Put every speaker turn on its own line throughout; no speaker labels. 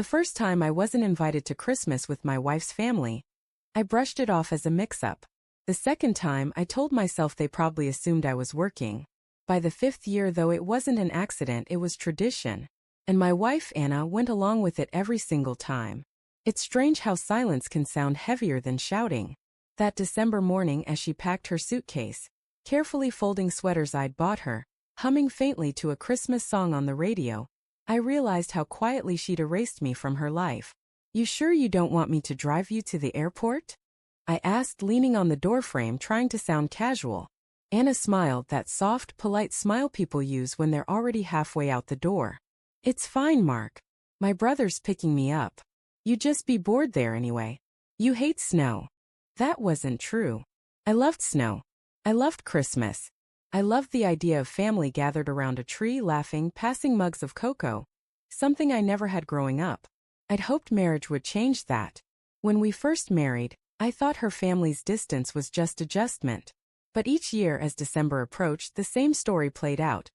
The first time I wasn't invited to Christmas with my wife's family. I brushed it off as a mix-up. The second time I told myself they probably assumed I was working. By the fifth year though it wasn't an accident, it was tradition. And my wife Anna went along with it every single time. It's strange how silence can sound heavier than shouting. That December morning as she packed her suitcase, carefully folding sweaters I'd bought her, humming faintly to a Christmas song on the radio, I realized how quietly she'd erased me from her life. "You sure you don't want me to drive you to the airport?" I asked, leaning on the doorframe trying to sound casual. Anna smiled, that soft, polite smile people use when they're already halfway out the door. "It's fine, Mark. My brother's picking me up. You'd just be bored there anyway. You hate snow." That wasn't true. I loved snow. I loved Christmas. I loved the idea of family gathered around a tree laughing, passing mugs of cocoa. Something I never had growing up. I'd hoped marriage would change that. When we first married, I thought her family's distance was just adjustment. But each year as December approached, the same story played out.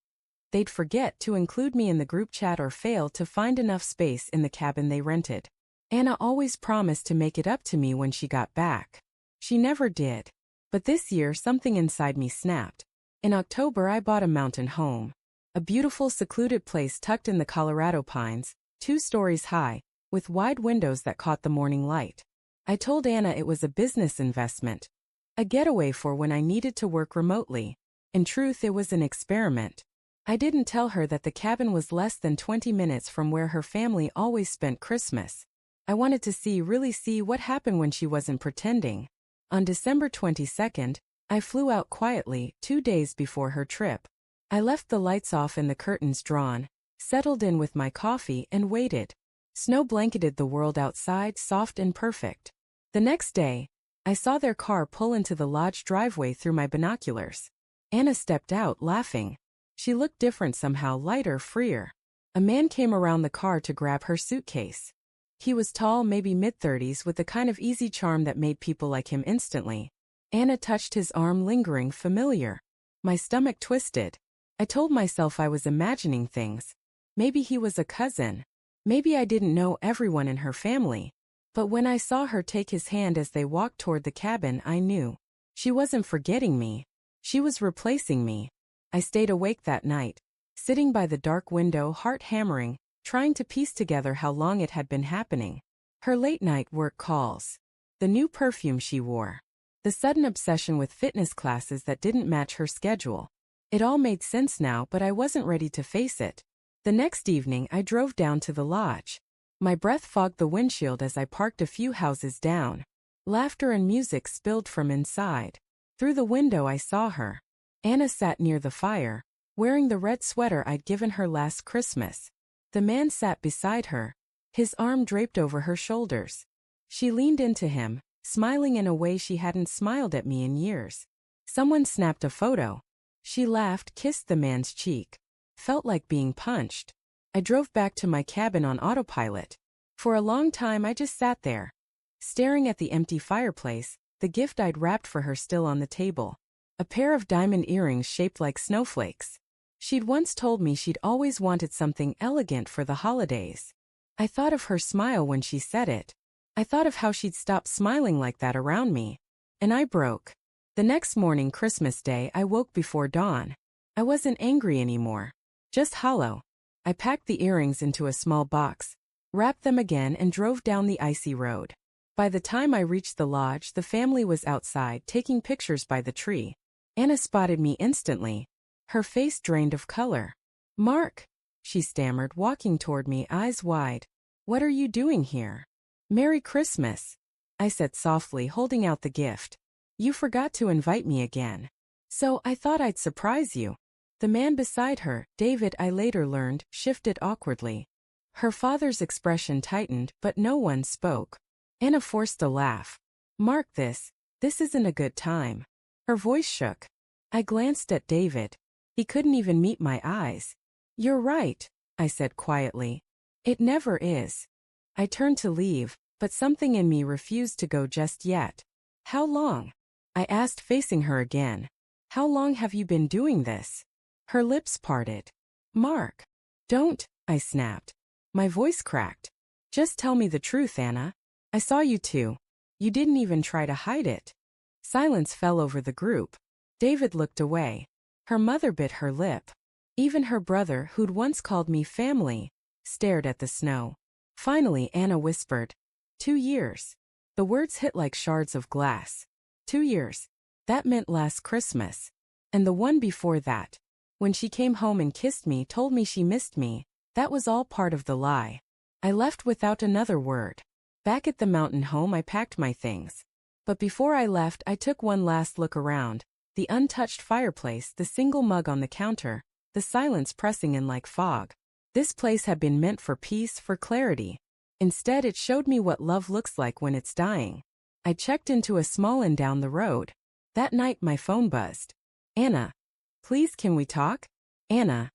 They'd forget to include me in the group chat or fail to find enough space in the cabin they rented. Anna always promised to make it up to me when she got back. She never did. But this year something inside me snapped. In October I bought a mountain home. A beautiful secluded place tucked in the Colorado pines, 2 stories high, with wide windows that caught the morning light. I told Anna it was a business investment. A getaway for when I needed to work remotely. In truth, it was an experiment. I didn't tell her that the cabin was less than 20 minutes from where her family always spent Christmas. I wanted to really see what happened when she wasn't pretending. On December 22nd, I flew out quietly, 2 days before her trip. I left the lights off and the curtains drawn, settled in with my coffee and waited. Snow blanketed the world outside, soft and perfect. The next day, I saw their car pull into the lodge driveway through my binoculars. Anna stepped out, laughing. She looked different somehow, lighter, freer. A man came around the car to grab her suitcase. He was tall, maybe mid-30s, with the kind of easy charm that made people like him instantly. Anna touched his arm, lingering, familiar. My stomach twisted. I told myself I was imagining things. Maybe he was a cousin. Maybe I didn't know everyone in her family. But when I saw her take his hand as they walked toward the cabin, I knew. She wasn't forgetting me. She was replacing me. I stayed awake that night, sitting by the dark window, heart hammering, trying to piece together how long it had been happening. Her late-night work calls. The new perfume she wore. The sudden obsession with fitness classes that didn't match her schedule. It all made sense now, but I wasn't ready to face it. The next evening, I drove down to the lodge. My breath fogged the windshield as I parked a few houses down. Laughter and music spilled from inside. Through the window I saw her. Anna sat near the fire, wearing the red sweater I'd given her last Christmas. The man sat beside her, his arm draped over her shoulders. She leaned into him, smiling in a way she hadn't smiled at me in years. Someone snapped a photo. She laughed, kissed the man's cheek. Felt like being punched. I drove back to my cabin on autopilot. For a long time I just sat there, staring at the empty fireplace, the gift I'd wrapped for her still on the table. A pair of diamond earrings shaped like snowflakes. She'd once told me she'd always wanted something elegant for the holidays. I thought of her smile when she said it. I thought of how she'd stop smiling like that around me. And I broke. The next morning, Christmas Day, I woke before dawn. I wasn't angry anymore. Just hollow. I packed the earrings into a small box, wrapped them again and drove down the icy road. By the time I reached the lodge, the family was outside taking pictures by the tree. Anna spotted me instantly. Her face drained of color. "Mark," she stammered, walking toward me, eyes wide. "What are you doing here?" "Merry Christmas," I said softly, holding out the gift. "You forgot to invite me again. So I thought I'd surprise you." The man beside her, David, I later learned, shifted awkwardly. Her father's expression tightened, but no one spoke. Anna forced a laugh. "Mark, this isn't a good time." Her voice shook. I glanced at David. He couldn't even meet my eyes. "You're right," I said quietly. "It never is." I turned to leave, but something in me refused to go just yet. "How long?" I asked, facing her again. "How long have you been doing this?" Her lips parted. "Mark." "Don't," I snapped. My voice cracked. Just tell me the truth, Anna. I saw you two. You didn't even try to hide it. Silence fell over the group. David looked away. Her mother bit her lip. Even her brother, who'd once called me family, stared at the snow. Finally, Anna whispered, 2 years. The words hit like shards of glass. 2 years. That meant last Christmas. And the one before that. When she came home and kissed me, told me she missed me, that was all part of the lie. I left without another word. Back at the mountain home, I packed my things. But before I left, I took one last look around. The untouched fireplace, the single mug on the counter, the silence pressing in like fog. This place had been meant for peace, for clarity. Instead, it showed me what love looks like when it's dying. I checked into a small inn down the road. That night, my phone buzzed. Anna. Please, can we talk? Anna.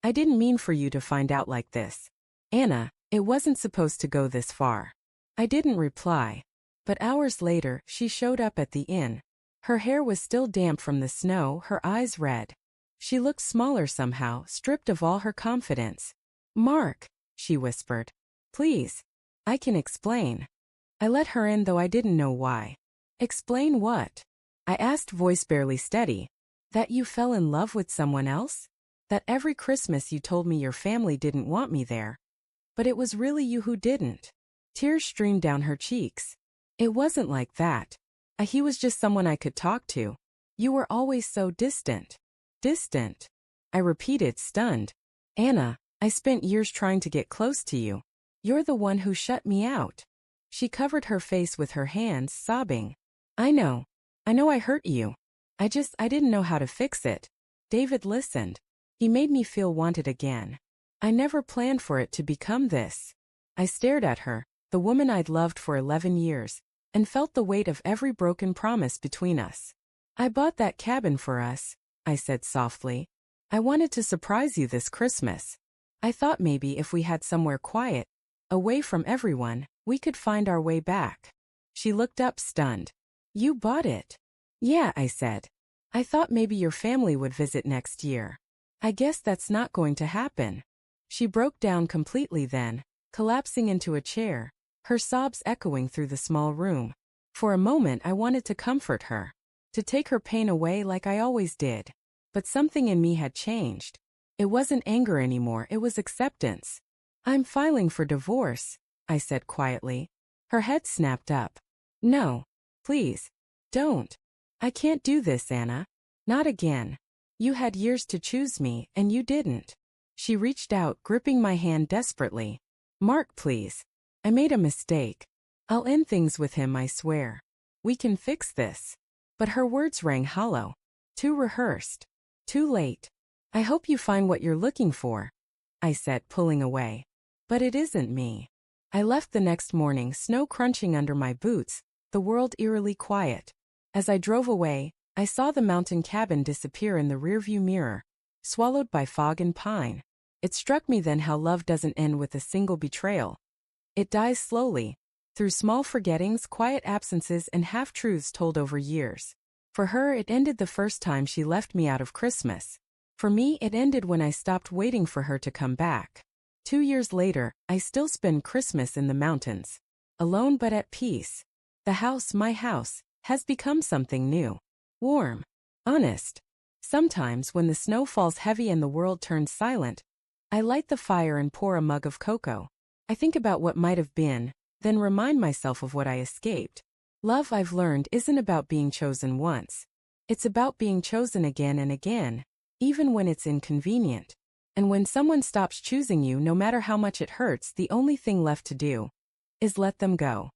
I didn't mean for you to find out like this. Anna, it wasn't supposed to go this far. I didn't reply. But hours later, she showed up at the inn. Her hair was still damp from the snow, her eyes red. She looked smaller somehow, stripped of all her confidence. Mark, she whispered. Please. I can explain. I let her in, though I didn't know why. Explain what? I asked, voice barely steady. That you fell in love with someone else? That every Christmas you told me your family didn't want me there. But it was really you who didn't. Tears streamed down her cheeks. It wasn't like that. He was just someone I could talk to. You were always so distant. Distant. I repeated, stunned. Anna, I spent years trying to get close to you. You're the one who shut me out. She covered her face with her hands, sobbing. I know I hurt you. I didn't know how to fix it. David listened. He made me feel wanted again. I never planned for it to become this. I stared at her, the woman I'd loved for 11 years, and felt the weight of every broken promise between us. I bought that cabin for us, I said softly. I wanted to surprise you this Christmas. I thought maybe if we had somewhere quiet, away from everyone, we could find our way back. She looked up, stunned. You bought it? Yeah, I said. I thought maybe your family would visit next year. I guess that's not going to happen. She broke down completely then, collapsing into a chair, her sobs echoing through the small room. For a moment I wanted to comfort her, to take her pain away like I always did. But something in me had changed. It wasn't anger anymore, it was acceptance. I'm filing for divorce, I said quietly. Her head snapped up. No. Please. Don't. I can't do this, Anna. Not again. You had years to choose me, and you didn't. She reached out, gripping my hand desperately. Mark, please. I made a mistake. I'll end things with him, I swear. We can fix this. But her words rang hollow. Too rehearsed. Too late. I hope you find what you're looking for, I said, pulling away. But it isn't me. I left the next morning, snow crunching under my boots, the world eerily quiet. As I drove away, I saw the mountain cabin disappear in the rearview mirror, swallowed by fog and pine. It struck me then how love doesn't end with a single betrayal. It dies slowly, through small forgettings, quiet absences, and half-truths told over years. For her, it ended the first time she left me out of Christmas. For me, it ended when I stopped waiting for her to come back. 2 years later, I still spend Christmas in the mountains. Alone but at peace. The house, my house, has become something new. Warm. Honest. Sometimes when the snow falls heavy and the world turns silent, I light the fire and pour a mug of cocoa. I think about what might have been, then remind myself of what I escaped. Love, I've learned, isn't about being chosen once. It's about being chosen again and again, even when it's inconvenient. And when someone stops choosing you, no matter how much it hurts, the only thing left to do is let them go.